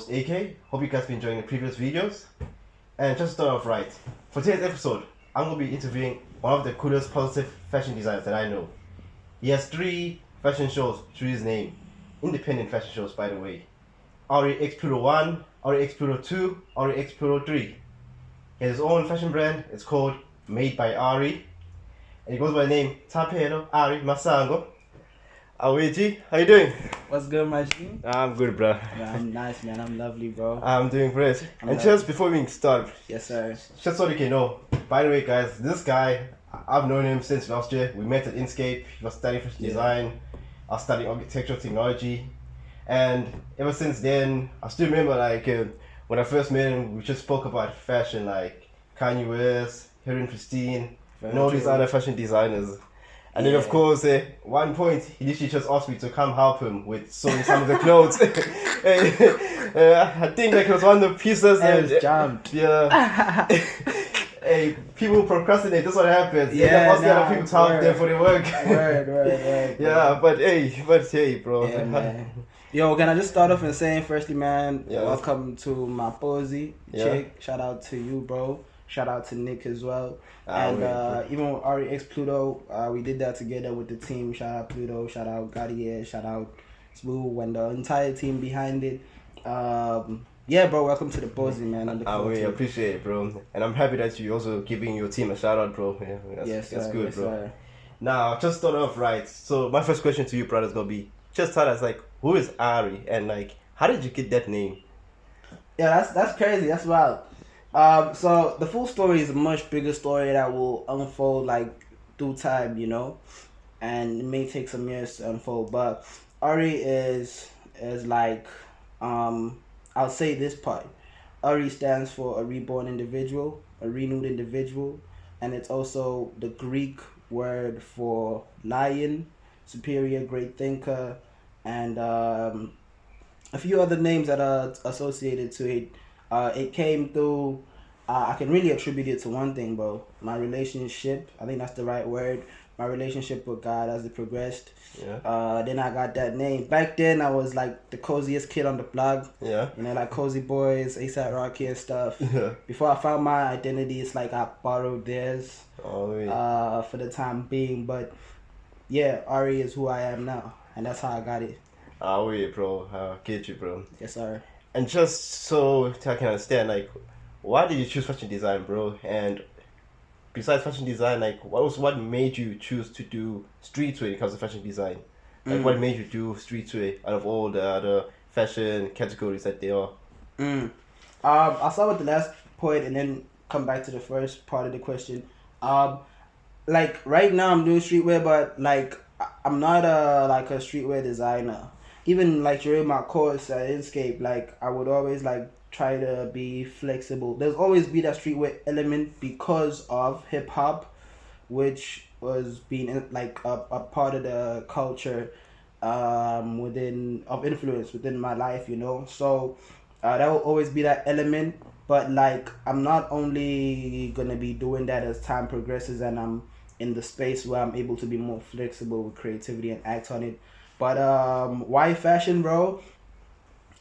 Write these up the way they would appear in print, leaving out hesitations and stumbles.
host AK. Hope you guys been enjoying the previous videos. And just to start off right, for today's episode, I'm going to be interviewing one of the coolest positive fashion designers that I know. He has 3 fashion shows through his name. Independent fashion shows, by the way. Ari X Pluto 1, Ari X Pluto 2, Ari X Pluto 3. He has his own fashion brand. It's called By Ari. And he goes by the name Thapelo Ari Masango. Awiji, how you doing? What's good, my G? I'm good, bro. Yeah, I'm nice, man. I'm lovely, bro. I'm doing great. And lovely. just before we start, Yes, sir. just so you can know, by the way, guys, this guy, I've known him since last year. We met at Inkscape. He was studying fashion design. I was studying architectural technology. And ever since then, I still remember, when I first met him, we just spoke about fashion, like Kanye West, Heron Christine, and all these other fashion designers. And then, of course, one point, he literally just asked me to come help him with sewing some of the clothes. I think it was one of the pieces. I was jammed. Yeah. Hey, people procrastinate. That's what happens. Yeah, Once the other people talk there for the work. Word. Yeah, but hey, bro. Yeah, man. Yo, can I just start off and saying, firstly, man, Yeah. welcome to my posy Yeah. chick. Shout out to you, bro. Shout out to Nick as well. Wait. Even with Ari X Pluto, we did that together with the team. Shout out Pluto, shout out Gadier, shout out Smooth, and the entire team behind it. Yeah, bro, welcome to the posy, man. I look I forward really to it. appreciate it, bro. And I'm happy that you also giving your team a shout out, bro. Yeah, that's Yes, good, yes, bro. sir. Now, just start off right. So my first question to you, brother, is gonna be just tell us who is Ari and how did you get that name? Yeah, that's crazy. That's wild. So the full story is a much bigger story that will unfold through time, and it may take some years to unfold. But Ari is I'll say this part. Ari stands for a reborn individual, a renewed individual, and it's also the Greek word for lion, superior, great thinker, and a few other names that are associated to it. It came through, I can really attribute it to one thing, bro. My relationship, I think that's the right word. My relationship with God as it progressed. Yeah. Then I got that name. Back then, I was the coziest kid on the block. Yeah. Cozy boys, ASAP Rocky and stuff. Yeah. Before I found my identity, it's I borrowed theirs Oh, yeah. for the time being. But yeah, Ari is who I am now. And that's how I got it. Oh, wait, bro. I get you, bro. Yes, sir. And just so I can understand, why did you choose fashion design, bro? And besides fashion design, what made you choose to do streetwear when it comes to fashion design? What made you do streetwear out of all the other fashion categories that there are? I'll start with the last point and then come back to the first part of the question. Right now I'm doing streetwear, but I'm not a streetwear designer. Even during my course at Inkscape, I would always try to be flexible. There's always be that streetwear element because of hip hop, which was being a part of the culture of influence within my life, So that will always be that element. But I'm not only gonna be doing that as time progresses and I'm in the space where I'm able to be more flexible with creativity and act on it. But why fashion, bro?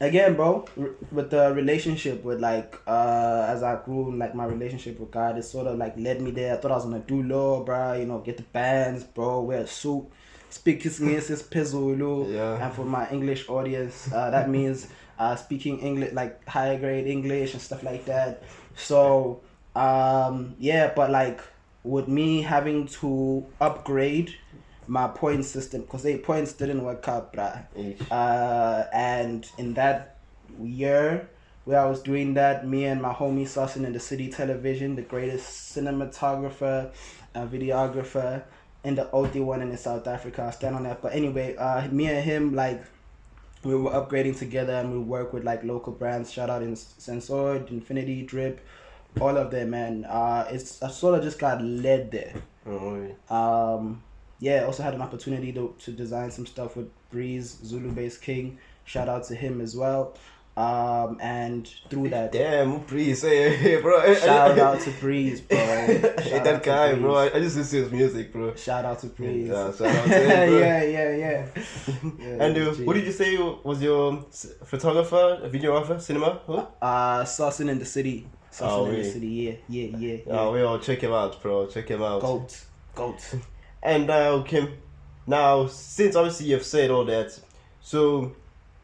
Again, bro, with the relationship with as I grew, my relationship with God, it sort of led me there. I thought I was gonna do law, bro. Get the bands, bro. Wear a suit, speak English, Pizulu. Yeah. And for my English audience, that means speaking English, higher grade English and stuff like that. So yeah, but with me having to upgrade my point system because the points didn't work out, bruh. And in that year where I was doing that, me and my homie Sussin in the City Television, the greatest cinematographer and videographer in the OT1 in South Africa. I stand on that. But anyway, me and him we were upgrading together and we work with local brands. Shout out in Sensor, Infinity, Drip, all of them, man. I sort of just got led there. Oh, yeah, also had an opportunity to design some stuff with Breeze, Zulu Bass King. Shout out to him as well. And through that, damn, Breeze, hey, bro. shout out to Breeze, bro. Hey, Shout that out to guy, Breeze. bro. I just listen to his music, bro. Shout out to Breeze. Yeah, shout out to him, bro. yeah. And what did you say was your photographer, videographer, cinema? Who? Saucing in the City. Saucing in the City, yeah. Oh, we all check him out, bro. Check him out. Goat. And now, Kim, now since obviously you've said all that, so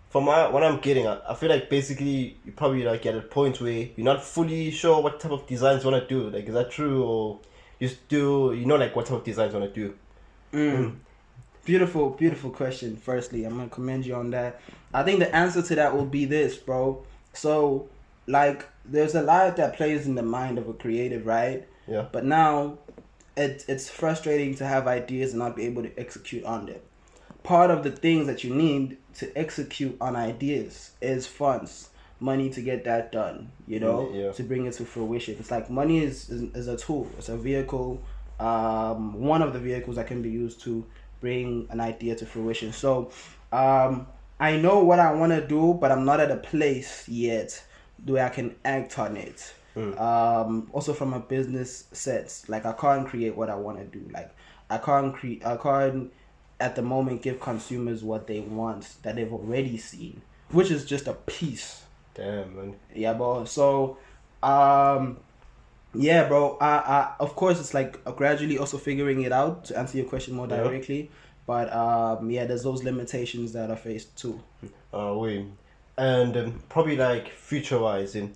from what I'm getting at, I feel like basically you probably like at a point where you're not fully sure what type of designs you want to do. Like, is that true, or you still like what type of designs you want to do? Beautiful question. Firstly, I'm gonna commend you on that. I think the answer to that will be this, bro. So, like, there's a lot that plays in the mind of a creative, right? Yeah. But now, it's frustrating to have ideas and not be able to execute on them. Part of the things that you need to execute on ideas is funds, money to get that done, to bring it to fruition. It's like money is a tool, it's a vehicle, one of the vehicles that can be used to bring an idea to fruition. So I know what I want to do, but I'm not at a place yet where I can act on it. Also from a business sense, like I can't create what I want to do. Like I can't at the moment give consumers what they want that they've already seen, which is just a piece. Damn, man. Yeah, bro. So yeah, bro. I of course it's like gradually also figuring it out to answer your question more directly. But there's those limitations that are faced too. Wait. And probably like future wise, when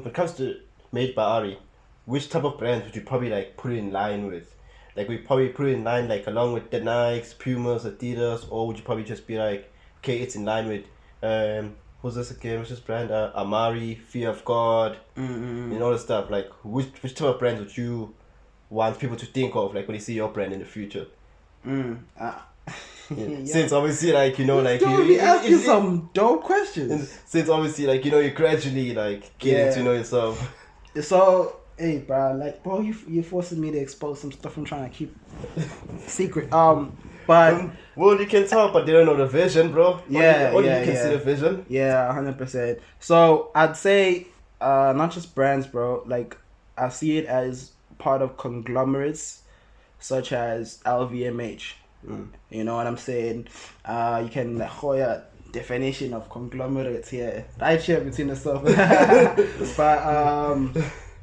it comes to Made by Ari, which type of brands would you probably like put it in line with? Like we probably put it in line like along with the Nikes, Pumas, Adidas, or would you probably just be like, okay, it's in line with who's this again? What's this brand? Amari, Fear of God, and all the stuff. Like which type of brands would you want people to think of like when they see your brand in the future? Since obviously like like you asking some dope questions. Since obviously like you're gradually like getting to know yourself. So hey bro, you're forcing me to expose some stuff I'm trying to keep secret. But well, you can talk, but they don't know the vision, bro. You can see the vision. Yeah, 100%. So I'd say not just brands, bro. Like I see it as part of conglomerates such as LVMH. You know what I'm saying? You can Hoya definition of conglomerates here. Right here between the stuff.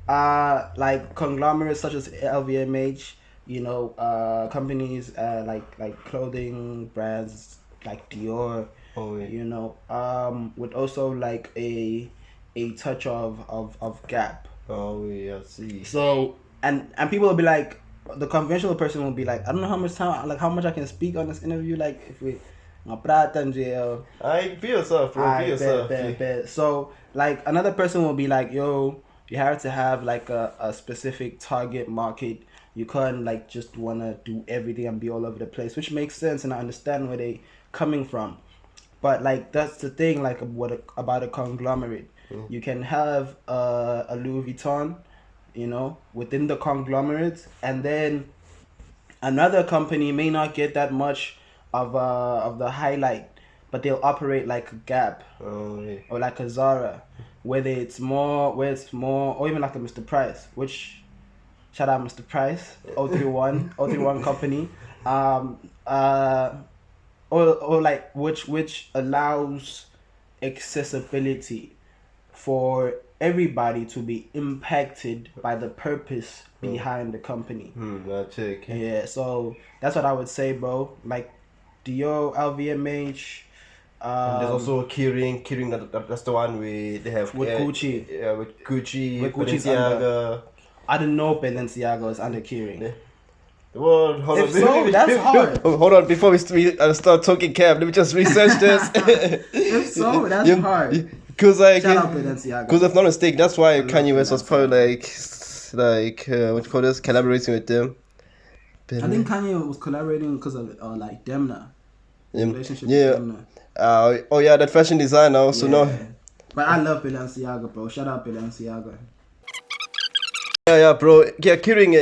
But like conglomerates such as LVMH, companies like clothing brands like Dior, with also like a touch of Gap. Oh yeah, see. So and people will be like, the conventional person will be like, I don't know how much I can speak on this interview. Like if we I be yourself, bro. Be yourself. Bet. So like another person will be like, yo, you have to have like a specific target market. You can't like just want to do everything and be all over the place, which makes sense, and I understand where they coming from. But like that's the thing, like about a conglomerate. You can have a Louis Vuitton, within the conglomerate, and then another company may not get that much of the highlight, but they'll operate like a Gap or like a Zara, where it's more, or even like a Mr. Price, which shout out Mr. Price, 031 company, or like which allows accessibility for everybody to be impacted by the purpose behind the company. Yeah, so that's what I would say, bro. Like Dior, LVMH. There's also Kering. That's the one where they have with Gucci. Yeah, with Gucci. With Gucci's under. I didn't know Balenciaga is under Kering. Yeah. Well, hold on. So, that's hard. Hold on, before we start talking cap, let me just research this. If so, that's hard. Because like, shout out Balenciaga. Because if I'm not mistaken, that's why Kanye West was probably like what you call this, collaborating with them. I think Kanye was collaborating because of like Demna. Relationship with Demna. Oh yeah, that fashion designer also no. But I love Balenciaga, bro. Shout out Balenciaga. Yeah, bro. Yeah, Kering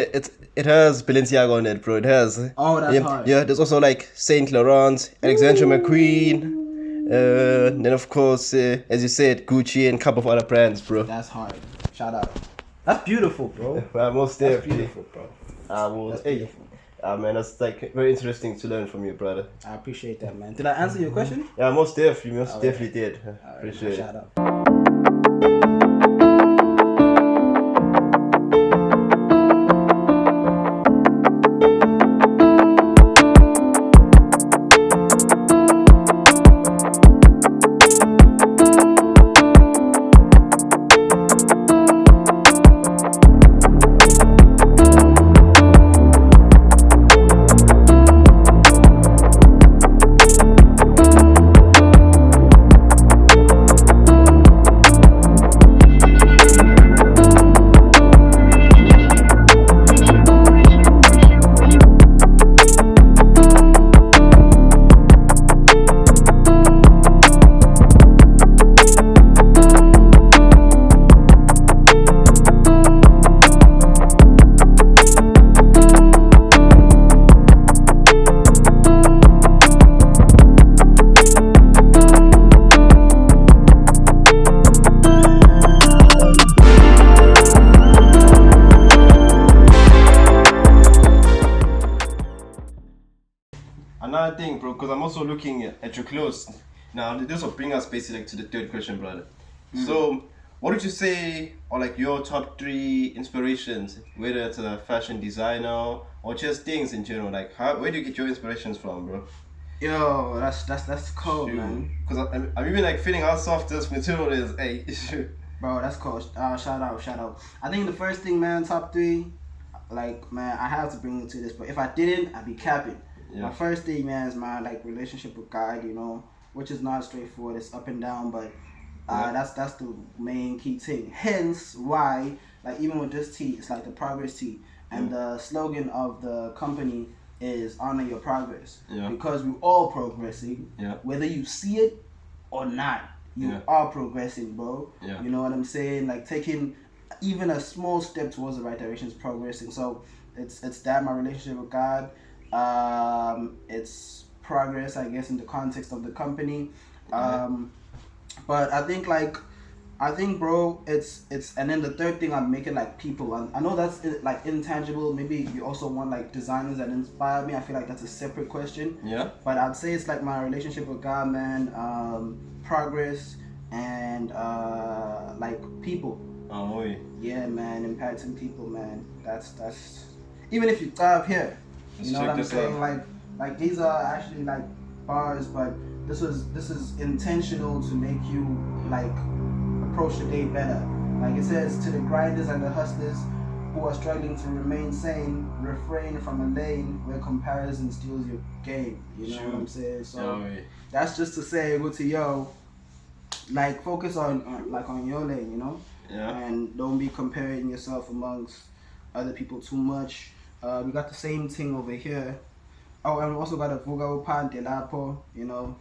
it has Balenciaga on it, bro. It has. Oh, that's hard. Yeah, there's also like Saint Laurent, Alexandra McQueen, Then of course, as you said, Gucci and a couple of other brands, bro. That's hard. Shout out. That's beautiful, bro. Most That's definitely. beautiful, bro. That's beautiful. Man, that's like very interesting to learn from you, brother. I appreciate that, man. Did I answer your question? Yeah, most definitely, definitely did. All Appreciate it. Shout out. Another thing, bro, because I'm also looking at your clothes. Now, this will bring us basically like, to the third question, brother. So, what would you say are like your top 3 inspirations, whether it's a fashion designer or just things in general? Like, where do you get your inspirations from, bro? Yo, that's cold, man. Because I'm even like feeling how soft this material is. Hey, Bro, that's cold. Shout out. I think the first thing, man, top 3, like, man, I have to bring you to this, but if I didn't, I'd be capping. Yeah. My first thing, man, is my like relationship with God, you know, which is not straightforward. It's up and down, but that's the main key thing. Hence why, like, even with this tee, it's like the progress tee, and the slogan of the company is honor your progress. Yeah. Because we're all progressing. Yeah. Whether you see it or not, you are progressing, bro. Yeah. You know what I'm saying? Like, taking even a small step towards the right direction is progressing. So it's that, my relationship with God. It's progress, I guess, in the context of the company. But I think, bro, it's and then the third thing, I'm making like people. I know that's like intangible. Maybe you also want like designers that inspire me. I feel like that's a separate question. Yeah. But I'd say it's like my relationship with God, man. Progress and like people. Oh, yeah, man, impacting people, man. That's even if you thrive here. You know what I'm saying? Like these are actually like bars, but this is intentional to make you like approach the day better. Like it says, to the grinders and the hustlers who are struggling to remain sane, refrain from a lane where comparison steals your game. You know what I'm saying? So that's just to say, go to yo, like focus on your lane, you know? Yeah. And don't be comparing yourself amongst other people too much. We got the same thing over here. Oh, and we also got a Vuga Upante Lapo, you know.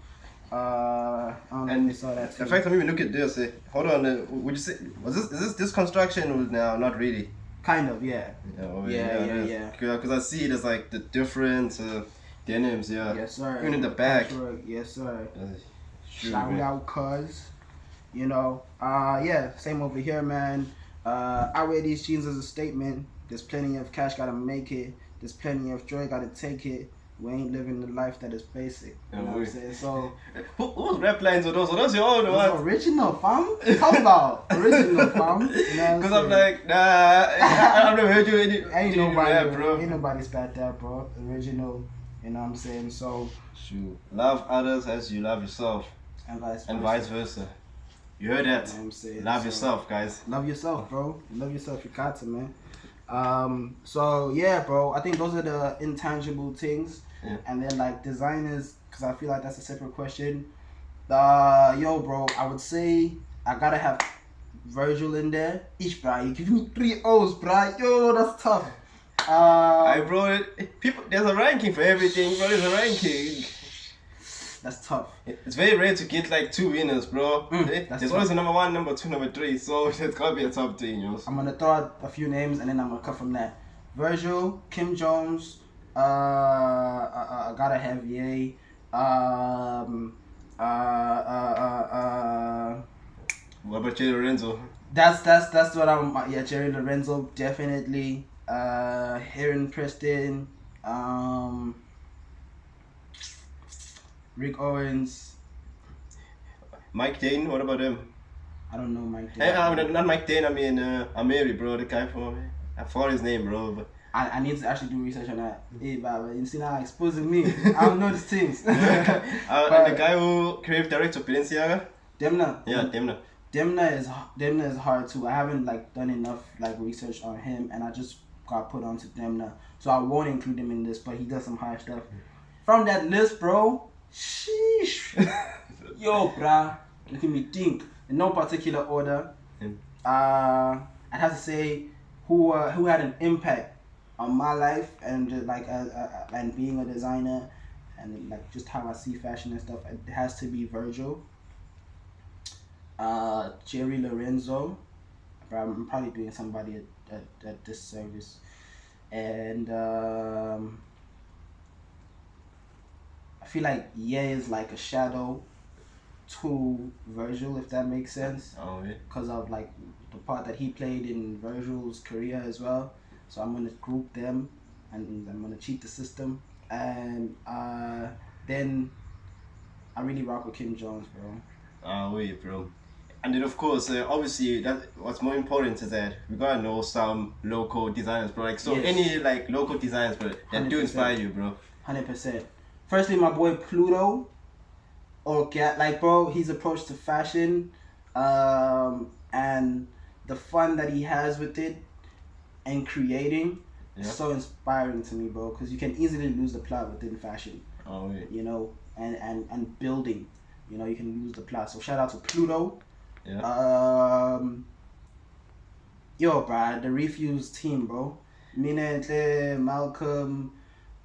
I don't know if you saw that too. In fact, I'm even looking at this. Hold on, would you say is this construction now? Not really. Kind of, yeah. Yeah. Because I see there's like the different denims, yeah. Yes, sir. Even in the back. Yes, sir. Shout out, cuz. You know, yeah, same over here, man. I wear these jeans as a statement. There's plenty of cash, gotta make it. There's plenty of joy, gotta take it. We ain't living the life that is basic. You know what I'm saying? So, whose rap lines are those? Are those your own ones? Original, fam. Talk about original, fam. Because I'm like, nah, I've never heard you ain't nobody, rap, bro. Ain't nobody spat that, bro. Original, you know what I'm saying? So, shoot, love others as you love yourself, and vice versa. You heard that? You know what I'm saying? Love yourself, guys. Love yourself, bro. Love yourself. You got to, man. So yeah, bro. I think those are the intangible things. Yeah. And then like designers, because I feel like that's a separate question. Yo, bro, I would say I gotta have Virgil in there. Ish, bro, you give me 3 O's, bro. Yo, that's tough. Bro, people, there's a ranking for everything, bro. There's a ranking. That's tough. It's very rare to get like 2 winners, bro. There's tough. always a number 1, number 2, number 3. So it's gotta be a top thing, yo. I'm gonna throw out a few names and then I'm gonna cut from that. Virgil, Kim Jones. I gotta have Ye. What about Jerry Lorenzo? That's what I'm. Yeah, Jerry Lorenzo definitely. Heron Preston, Rick Owens. Mike Dane, what about him? I don't know Mike Hey, Dane. not Mike Dane, I mean Amiri, bro, the guy from. I forgot his name, bro. But I need to actually do research on that. Hey, but you see now exposing me. I don't know these things. and the guy who creative director Balenciaga? Demna. Yeah, Demna. Demna is hard too. I haven't like done enough like research on him, and I just got put onto Demna, so I won't include him in this. But he does some hard stuff. From that list, bro. Sheesh. Yo, bruh. Let me think. In no particular order. I'd have to say who had an impact on my life and like and being a designer and like just how I see fashion and stuff. It has to be Virgil. Jerry Lorenzo, but I'm probably doing somebody at this service, and I feel like Ye is like a shadow to Virgil, if that makes sense. Oh yeah. Because of like the part that he played in Virgil's career as well. So I'm gonna group them, and I'm gonna cheat the system, and then I really rock with Kim Jones, bro. Oh wait, bro. And then of course, obviously, that what's more important is that we gotta know some local designers, bro. Like so, Yes. any like local designers, bro, that do 100%. inspire you, bro. 100%. Firstly, my boy Pluto. Like bro, his approach to fashion, and the fun that he has with it, and creating, Yeah. is so inspiring to me, bro. Because you can easily lose the plot within fashion. Oh wait. You know, and building, you know, you can lose the plot. So shout out to Pluto. Yeah. Yo, bro, the Refuse team, bro. Mina, Malcolm.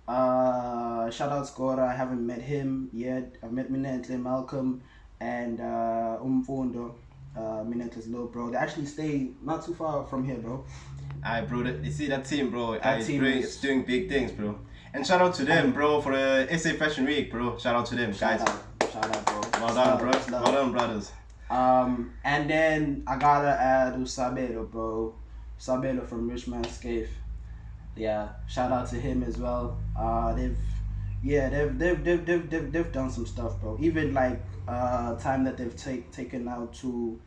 Shout out Scora. I haven't met him yet. I've met Mina, Malcolm, and Umfundo. Mina's little bro. They actually stay not too far from here, bro. Alright, bro. You see that team, bro? It's doing big things, bro. And shout out to them, bro, for the SA Fashion Week, bro. Shout out to them, guys. Shout out, bro. Well done, bro. Well done, brothers. And then I gotta add Usabelo, bro. Usabelo from Richmond Scaife. Yeah, shout out to him as well. They've done some stuff, bro. Even like time that they've taken out to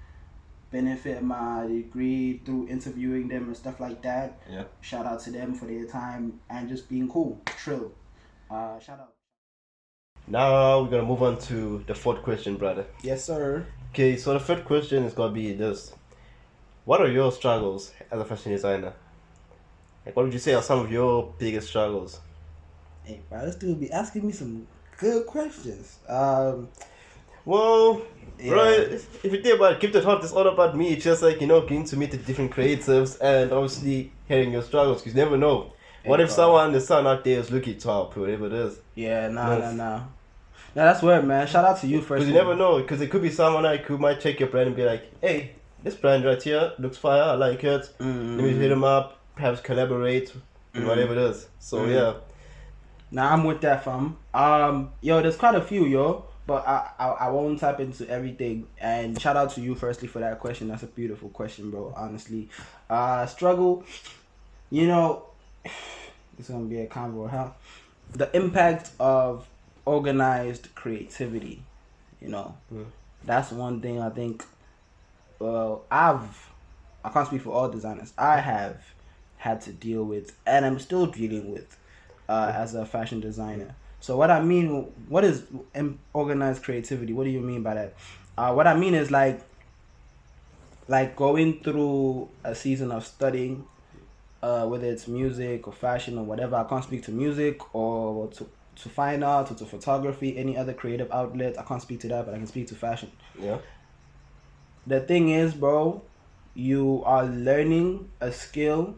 benefit my degree through interviewing them and stuff like that. Yeah. Shout out to them for their time and just being cool, trill. Shout out. Now we're gonna move on to the fourth question, brother. Yes, sir. Okay, so the third question is gonna be this: what are your struggles as a fashion designer? Like, what would you say are some of your biggest struggles? Hey, bro, this dude be asking me some good questions. Well, Yeah. bro, if you think about it, Keep It Hot is all about me. It's just like, you know, getting to meet the different creatives and obviously hearing your struggles, because you never know. What Hey, if bro. the sun out there is looking to help, whatever it is? Yeah, Yes. nah. No, that's weird, man. Shout out to you first. Because you never know, because it could be someone like who might check your brand and be like, hey, this brand right here looks fire, I like it. Let me hit them up, perhaps collaborate, and whatever it is. So, yeah. Nah, I'm with that, fam. Yo, there's quite a few, yo, but I won't tap into everything. And shout out to you firstly for that question. That's a beautiful question, bro. Honestly, struggle. You know, it's gonna be a convo, huh? The impact of organized creativity. You know, that's one thing I think. Well, I can't speak for all designers. I have had to deal with, and I'm still dealing with, as a fashion designer. So what I mean, what is organized creativity? What do you mean by that? What I mean is like going through a season of studying, whether it's music or fashion or whatever. I can't speak to music or to fine art or to photography, any other creative outlet. I can't speak to that, but I can speak to fashion. Yeah. The thing is, bro, you are learning a skill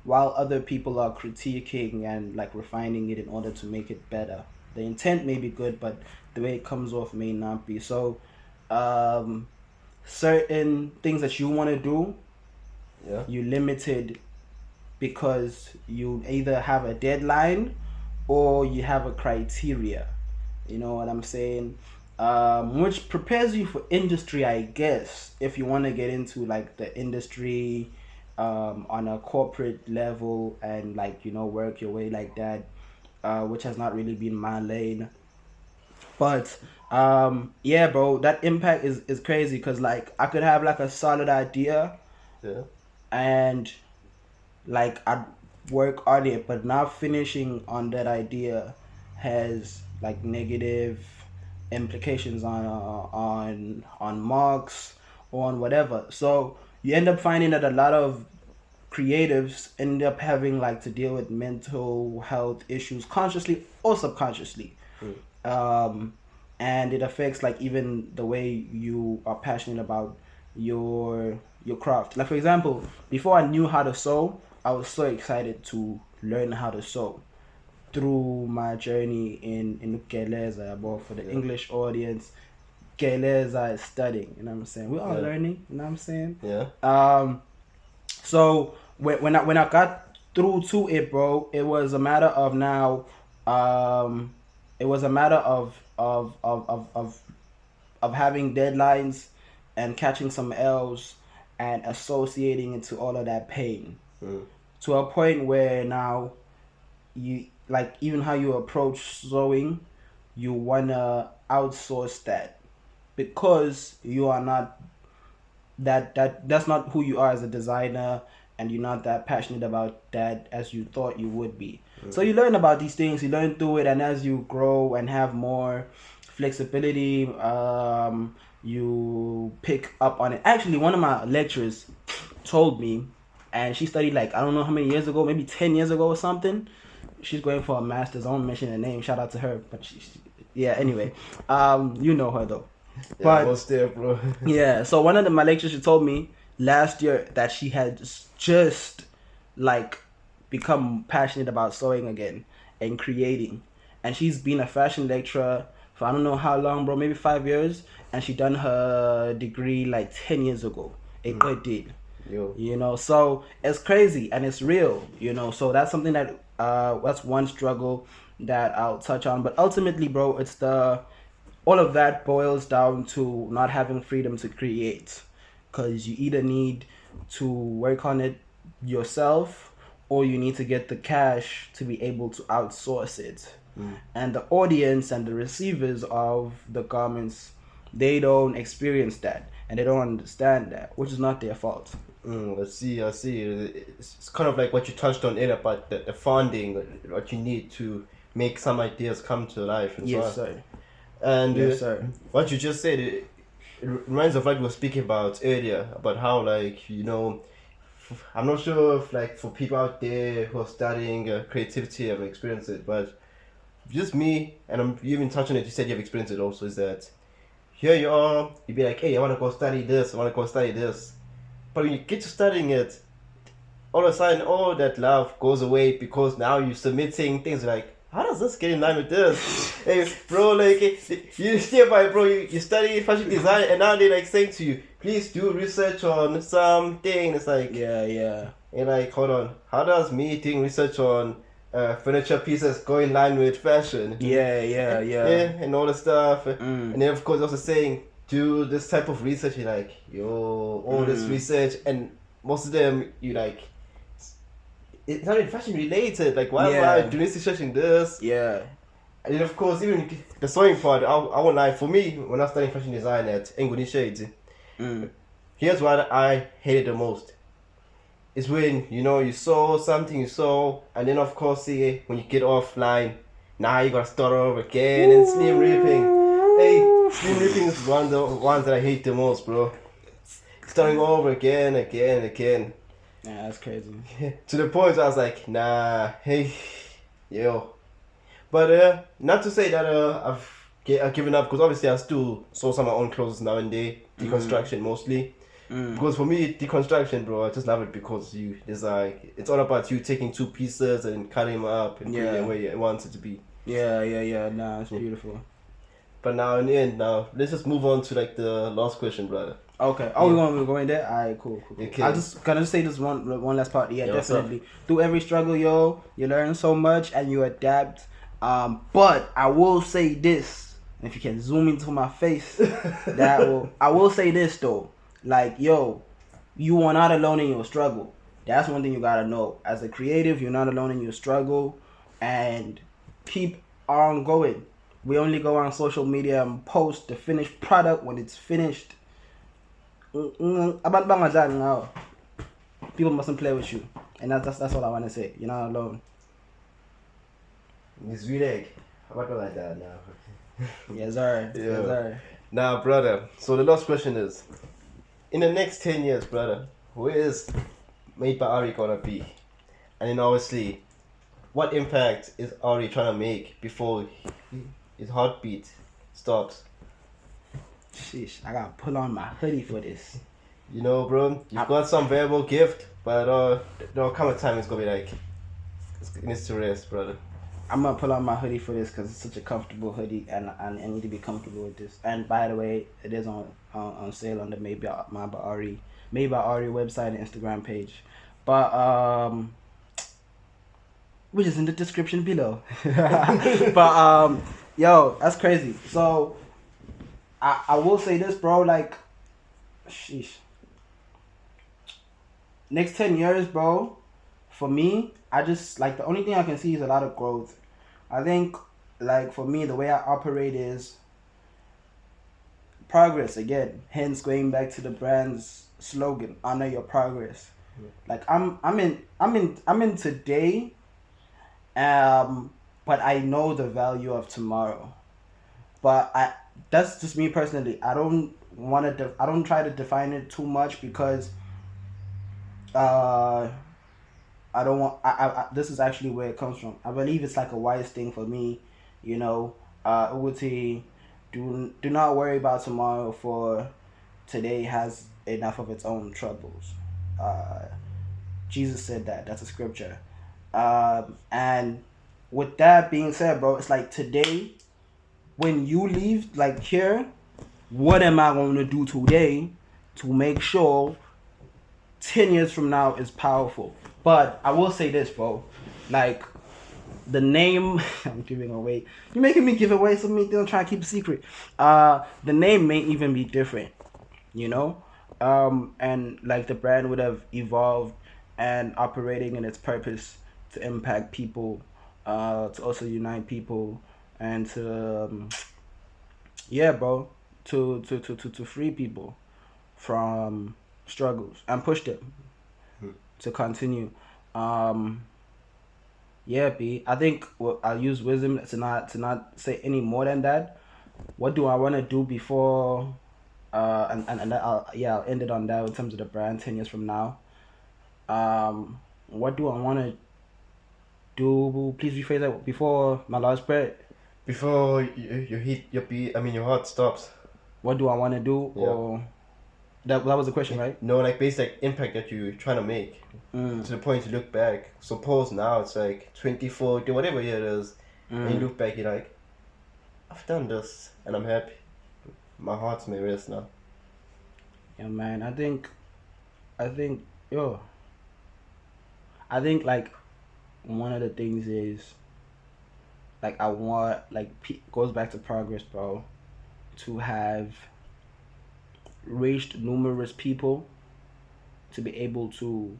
while other people are critiquing and like refining it in order to make it better. The intent may be good, but the way it comes off may not be. So, certain things that you want to do, Yeah. you limited because you either have a deadline or you have a criteria. You know what I'm saying? which prepares you for industry, I guess, if you want to get into like the industry on a corporate level and like, you know, work your way like that, which has not really been my lane. But yeah, bro, that impact is crazy because like I could have like a solid idea Yeah. and like I'd work on it, but not finishing on that idea has like negative implications on marks or on whatever. So you end up finding that a lot of creatives end up having like to deal with mental health issues consciously or subconsciously. And it affects like even the way you are passionate about your craft. Like for example, before I knew how to sew, I was so excited to learn how to sew through my journey in Ukeleza. But for the English audience, Ukeleza is studying, you know what I'm saying? We're all learning, you know what I'm saying? Yeah. So when I got through to it, bro, it was a matter of now it was a matter of having deadlines and catching some L's and associating it to all of that pain to a point where now you like even how you approach sewing, you wanna outsource that because you are not that's not who you are as a designer, and you're not that passionate about that as you thought you would be. So you learn about these things, you learn through it, and as you grow and have more flexibility, you pick up on it. Actually, one of my lecturers told me, and she studied like I don't know how many years ago, maybe 10 years ago or something. She's going for a master's. I won't mention her name. Shout out to her. But yeah. Anyway, you know her though. Yeah, but almost there, bro. yeah. So one of my lecturers, she told me last year that she had just like become passionate about sewing again and creating, and she's been a fashion lecturer for I don't know how long, bro. Maybe 5 years, and she done her degree like 10 years ago. It did. Yo. You know, so it's crazy and it's real, you know. So that's something that that's one struggle that I'll touch on. But ultimately, bro, it's all of that boils down to not having freedom to create, because you either need to work on it yourself or you need to get the cash to be able to outsource it. And the audience and the receivers of the garments, they don't experience that and they don't understand that, which is not their fault. I see. It's kind of like what you touched on earlier about the funding, what you need to make some ideas come to life. And Yes, so on. sir. And Yes, sir. what you just said, it reminds of what we were speaking about earlier, about how, like, you know, I'm not sure if, like, for people out there who are studying creativity have experienced it, but just me, and you even touched on it, you said you have experienced it also, is that here you are, you be like, hey, I want to go study this, I want to go study this. But when you get to studying it, all of a sudden, all that love goes away because now you're submitting things like, how does this get in line with this? Hey, bro, like, you still by, bro, you study fashion design, and now they're like saying to you, please do research on something. It's like, Yeah. you're like, hold on, how does me doing research on furniture pieces go in line with fashion? Yeah. And all the stuff. And then, of course, also saying, do this type of research. You're like, yo, all this research, and most of them, you like, it's not even fashion related. Like, why am I doing research in this? Yeah. And then, of course, even the sewing part, I won't lie, for me, when I was studying fashion design at Nguni Shades, here's what I hated the most. It's when, you know, you sew something, and then, of course, see, when you get offline, now you gotta start over again, and slim ripping. Hey, slim ripping is one of the ones that I hate the most, bro. Starting over again. Yeah, that's crazy. To the point where I was like, nah, hey, yo. But not to say that I've given up, because obviously I still sew some of my own clothes now and then, deconstruction mostly. Because for me, deconstruction, bro, I just love it because it's like, it's all about you taking two pieces and cutting them up and putting it where you want it to be. Yeah. Nah, it's beautiful. But now in the end, let's just move on to like the last question, brother. Okay. Oh, we're going there? Alright, cool. Okay. I just gonna say this one last part. Yeah, Yo, definitely. Through every struggle, you learn so much and you adapt. But I will say this And if you can zoom into my face, I will say this though. Like, yo, you are not alone in your struggle. That's one thing you gotta know. As a creative, you're not alone in your struggle, and keep on going. We only go on social media and post the finished product when it's finished. Abantu bangadlali ngawo. People mustn't play with you, and that's all I want to say. You're not alone. It's really like that now. Yes, sir. Yeah. Yes, sir. Now, brother. So the last question is: in the next 10 years, brother, where is Made by Ari gonna be? And then obviously, what impact is Ari trying to make before his heartbeat stops? Sheesh, I gotta pull on my hoodie for this. You know, bro, you've got some valuable gift, but there'll come a time it's gonna be like, it needs to rest, brother. I'm gonna pull on my hoodie for this because it's such a comfortable hoodie, and I need to be comfortable with this. And by the way, it is on sale on the By Ari website and Instagram page, but which is in the description below. But yo, that's crazy. So I will say this, bro. Like, sheesh. Next 10 years, bro. For me, I just like the only thing I can see is a lot of growth. I think, like, for me, the way I operate is progress again. Hence, going back to the brand's slogan, honor your progress. Like, I'm in today, but I know the value of tomorrow. But that's just me personally. I don't try to define it too much because I don't want. This is actually where it comes from. I believe it's like a wise thing for me, you know. Uguti, do not worry about tomorrow, for today has enough of its own troubles. Jesus said that. That's a scripture. And with that being said, bro, it's like today, when you leave, like here, what am I going to do today to make sure 10 years from now is powerful? But I will say this, bro. Like, the name, I'm giving away. You're making me give away some things. I'm trying to keep a secret. The name may even be different, you know? And like the brand would have evolved and operating in its purpose to impact people, to also unite people, and to, yeah, bro, to free people from struggles and push them to continue. Yeah, B. I think I'll use wisdom to not say any more than that. What do I want to do before? And I'll end it on that in terms of the brand 10 years from now. What do I want to do? Please rephrase that before my last breath. Before you hit your beat, your heart stops. What do I want to do? Yeah. Or that was the question, right? No, like basic impact that you're trying to make. To the point you look back. Suppose now it's like 24, whatever year it is, and you look back, you're like, I've done this, and I'm happy. My heart's may rest now. Yeah, man. I think, like, one of the things is, like, I want, like, goes back to progress, bro, to have reached numerous people, to be able to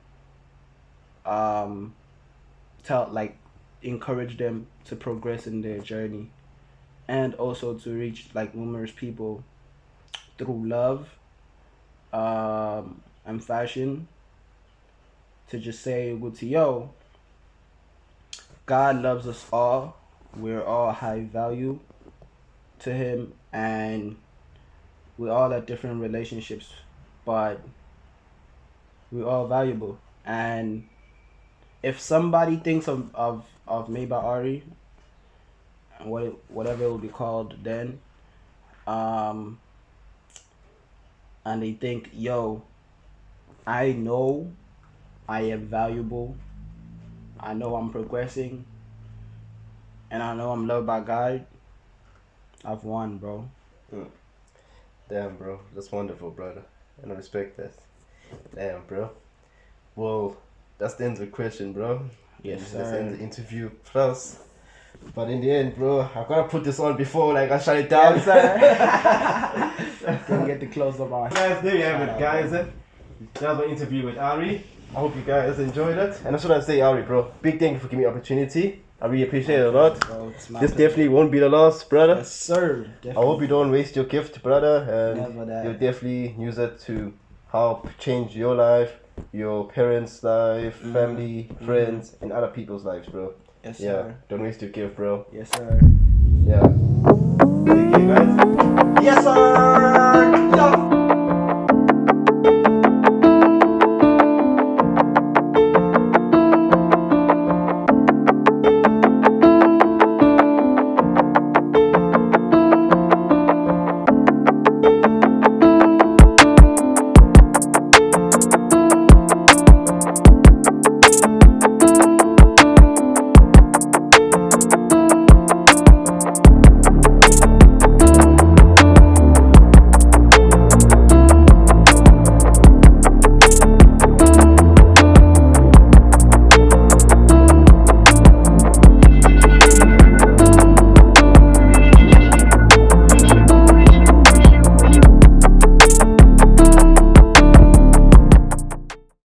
encourage them to progress in their journey, and also to reach like numerous people through love and fashion, to just say good to yo, God loves us all, we're all high value to him, and we all at different relationships, but we're all valuable. And if somebody thinks of Made by Ari, whatever it will be called then, and they think, yo, I know I am valuable, I know I'm progressing, and I know I'm loved by God, I've won, bro. Damn, bro, that's wonderful, brother, and I respect that. Damn, bro. Well, that's the end of the question, bro. Yes, That's the end sir. of the interview. Plus, But in the end, bro, I gotta put this on before like I shut it down. Yes, sir. Can get the close of our Guys, there you have it, guys. That was my interview with Ari. I hope you guys enjoyed it. And that's what I say, Ari, bro. Big thank you for giving me the opportunity. I really appreciate it a lot. Bro, it's my This pleasure. definitely won't be the last, brother. Yes, sir. I Definitely. hope you don't waste your gift, brother, Never and that. you'll definitely use it to help change your life, your parents' life, family, friends, and other people's lives, bro. Yes, Yeah, sir. don't waste your gift, bro. Yes, sir. Yeah. Thank you, guys.